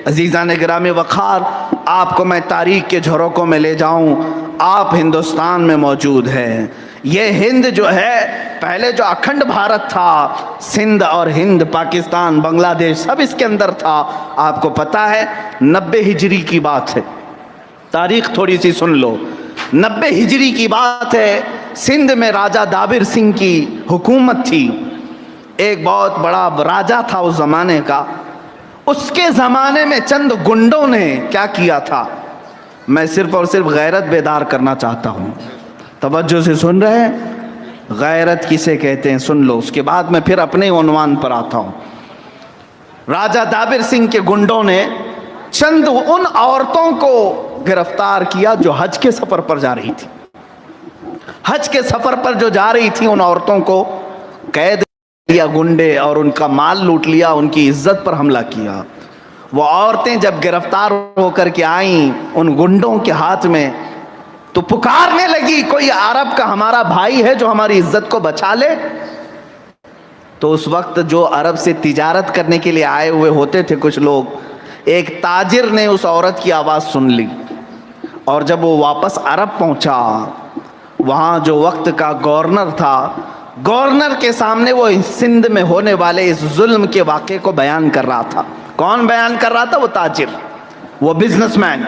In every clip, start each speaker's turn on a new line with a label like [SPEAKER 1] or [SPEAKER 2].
[SPEAKER 1] अजीज़ान गिरामी वक़ार, आपको मैं तारीख़ के झरोकों में ले जाऊं। आप हिंदुस्तान में मौजूद हैं। ये हिंद जो है, पहले जो अखंड भारत था, सिंध और हिंद, पाकिस्तान, बांग्लादेश सब इसके अंदर था। आपको पता है 90 हिजरी की बात है, तारीख़ थोड़ी सी सुन लो। 90 हिजरी की बात है। सिंध में राजा दाबिर सिंह की हुकूमत थी। एक बहुत बड़ा राजा था उस ज़माने का। उसके ज़माने में चंद गुंडों ने क्या किया था, मैं सिर्फ और सिर्फ गैरत बेदार करना चाहता हूँ। तवज्जो से सुन रहे हैं? गैरत किसे कहते हैं सुन लो, उसके बाद मैं फिर अपने उन्वान पर आता हूँ। राजा दाबिर सिंह के गुंडों ने चंद उन औरतों को गिरफ्तार किया जो हज के सफ़र पर जा रही थी। हज के सफ़र पर जो जा रही थी, उन औरतों को कैद किया गुंडे और उनका माल लूट लिया, उनकी इज्जत पर हमला किया। वो औरतें जब गिरफ्तार होकर के आईं उन गुंडों के हाथ में, तो पुकारने लगी, कोई अरब का हमारा भाई है जो हमारी इज्जत को बचा ले। तो उस वक्त जो अरब से तिजारत करने के लिए आए हुए होते थे कुछ लोग, एक ताजिर ने उस औरत की आवाज़ सुन ली, और जब वो वापस अरब पहुंचा, वहाँ जो वक्त का गवर्नर था, गवर्नर के सामने वो सिंध में होने वाले इस जुल्म के वाक़े को बयान कर रहा था। कौन बयान कर रहा था? वो ताजिर, वो बिजनेसमैन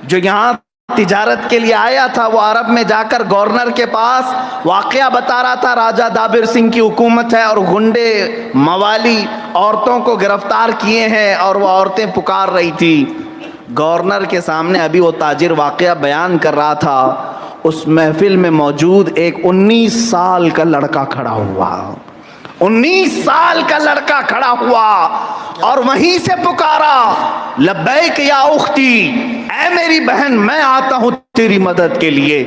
[SPEAKER 1] जो यहाँ तिजारत के लिए आया था। वो अरब में जाकर गवर्नर के पास वाक़या बता रहा था, राजा दाबिर सिंह की हुकूमत है और गुंडे मवाली औरतों को गिरफ्तार किए हैं, और वो औरतें पुकार रही थी। गवर्नर के सामने अभी वो ताजिर वाक़या बयान कर रहा था, उस महफिल में मौजूद एक 19 साल का लड़का खड़ा हुआ। 19 साल का लड़का खड़ा हुआ और वहीं से पुकारा, लब्बैक या उख्ती, ऐ मेरी बहन, मैं आता हूं तेरी मदद के लिए।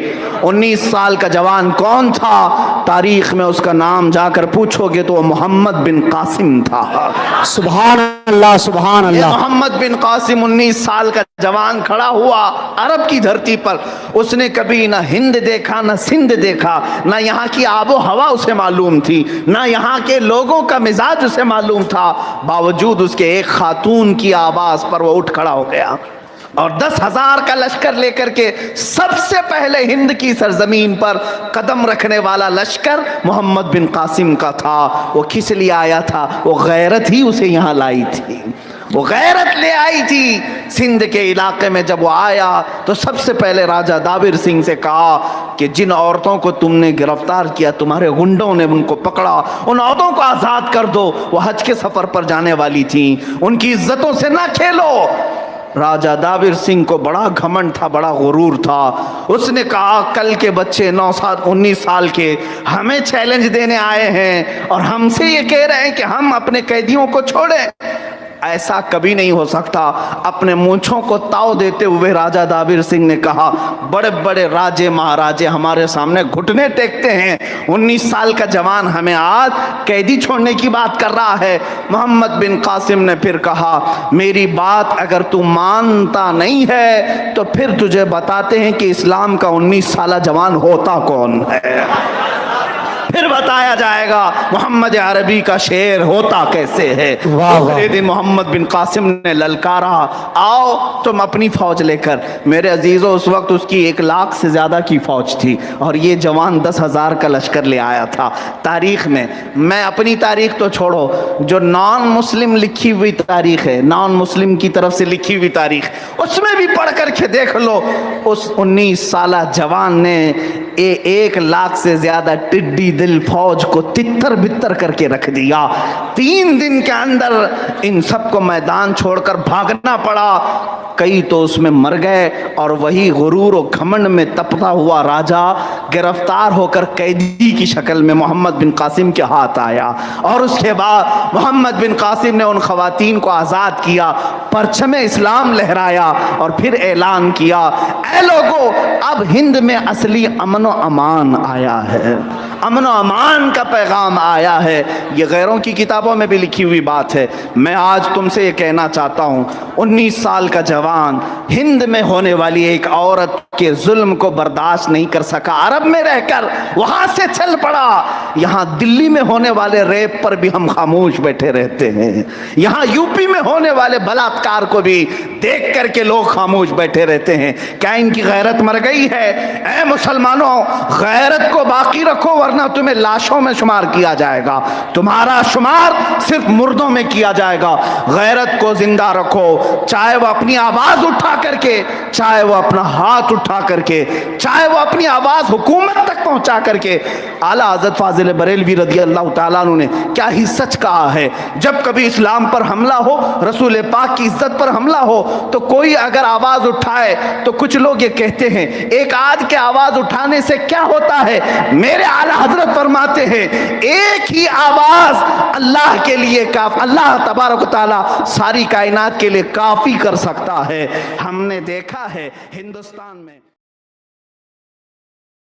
[SPEAKER 1] 19 साल का जवान कौन था? तारीख में उसका नाम जाकर पूछोगे तो वो मोहम्मद बिन कासिम था।
[SPEAKER 2] सुभान अल्लाह, सुभान अल्लाह।
[SPEAKER 1] मोहम्मद बिन कासिम 19 साल का जवान खड़ा हुआ अरब की धरती पर। उसने कभी ना हिंद देखा, ना सिंध देखा, ना यहाँ की आबो हवा उसे मालूम थी, ना यहाँ के लोगों का मिजाज उसे मालूम था। बावजूद उसके एक खातून की आवाज़ पर वो उठ खड़ा हो गया और 10,000 का लश्कर लेकर के सबसे पहले हिंद की सरजमीन पर कदम रखने वाला लश्कर मोहम्मद बिन कासिम का था। वो किस लिए आया था? वो गैरत ही उसे यहाँ लाई थी, वो गैरत ले आई थी। सिंध के इलाके में जब वो आया तो सबसे पहले राजा दाबिर सिंह से कहा कि जिन औरतों को तुमने गिरफ्तार किया, तुम्हारे गुंडों ने उनको पकड़ा, उन औरतों को आज़ाद कर दो। वो हज के सफ़र पर जाने वाली थी, उनकी इज्जतों से ना खेलो। राजा दाबिर सिंह को बड़ा घमंड था, बड़ा गुरूर था। उसने कहा, कल के बच्चे 19 साल के हमें चैलेंज देने आए हैं और हमसे ये कह रहे हैं कि हम अपने कैदियों को छोड़ें। ऐसा कभी नहीं हो सकता। अपने मूंछों को ताव देते हुए राजा दाबिर सिंह ने कहा, बड़े बड़े राजे महाराजे हमारे सामने घुटने टेकते हैं, 19 साल का जवान हमें आज कैदी छोड़ने की बात कर रहा है। मोहम्मद बिन कासिम ने फिर कहा, मेरी बात अगर तू मानता नहीं है तो फिर तुझे बताते हैं कि इस्लाम का 19 साल जवान होता कौन है, फिर बताया जाएगा मोहम्मद अरबी का शेर होता कैसे है। दूसरे दिन मोहम्मद बिन कासिम ने ललकारा, आओ तुम अपनी फौज लेकर। मेरे अजीजों, उस वक्त उसकी 1 लाख से ज़्यादा की फौज थी और ये जवान 10,000 का लश्कर ले आया था। तारीख में, मैं अपनी तारीख तो छोड़ो, जो नॉन मुस्लिम लिखी हुई तारीख है, नॉन मुस्लिम की तरफ से लिखी हुई तारीख, उसमें भी पढ़ करके देख लो। उस 19 साल जवान ने 1 लाख से ज़्यादा टिड्डी दिल फौज को तितर बितर करके रख दिया। 3 दिन के अंदर इन सबको मैदान छोड़कर भागना पड़ा। कई तो उसमें मर गए और वही गुरूर और घमंड में तपता हुआ राजा गिरफ्तार होकर कैदी की शक्ल में मोहम्मद बिन कासिम के हाथ आया। और उसके बाद मोहम्मद बिन कासिम ने उन खवातीन को आज़ाद किया, परचम इस्लाम लहराया और फिर ऐलान किया, ऐ लोगों, अब हिंद में असली अमन व अमान आया है। امن و امان کا پیغام آیا ہے۔ یہ غیروں کی کتابوں میں بھی لکھی ہوئی بات ہے۔ میں آج تم سے یہ کہنا چاہتا ہوں، 19 سال کا جوان ہند میں ہونے والی ایک عورت کے ظلم کو برداشت نہیں کر سکا، عرب میں رہ کر وہاں سے چل پڑا۔ یہاں دلی میں ہونے والے ریپ پر بھی ہم خاموش بیٹھے رہتے ہیں، یہاں یوپی میں ہونے والے بلاತ್ಕಾರ کو بھی دیکھ کر کے لوگ خاموش بیٹھے رہتے ہیں۔ کیا ان کی غیرت مر گئی ہے؟ اے مسلمانوں، غیرت کو باقی رکھو ورنہ تمہیں لاشوں میں شمار کیا جائے گا، تمہارا شمار صرف مردوں میں کیا جائے گا۔ غیرت کو زندہ رکھو، چاہے وہ اپنی آواز اٹھا کر کے، چاہے وہ اپنا ہاتھ اٹھا کر کے، چاہے وہ اپنی آواز حکومت تک پہنچا کر کے۔ اعلیٰ حضرت فاضل بریلوی رضی اللہ تعالیٰ عنہ نے کیا ہی سچ کہا ہے، جب کبھی اسلام پر حملہ ہو، رسول پاک کی عزت پر حملہ ہو، تو کوئی اگر آواز اٹھائے تو کچھ لوگ یہ کہتے ہیں ایک آدھ کے آواز اٹھانے سے کیا ہوتا ہے؟ میرے اعلیٰ حضرت فرماتے ہیں ایک ہی آواز اللہ کے لیے اللہ تبارک و تعالیٰ ساری کائنات کے لیے کافی کر سکتا ہے۔ ہم نے دیکھا ہے ہندوستان میں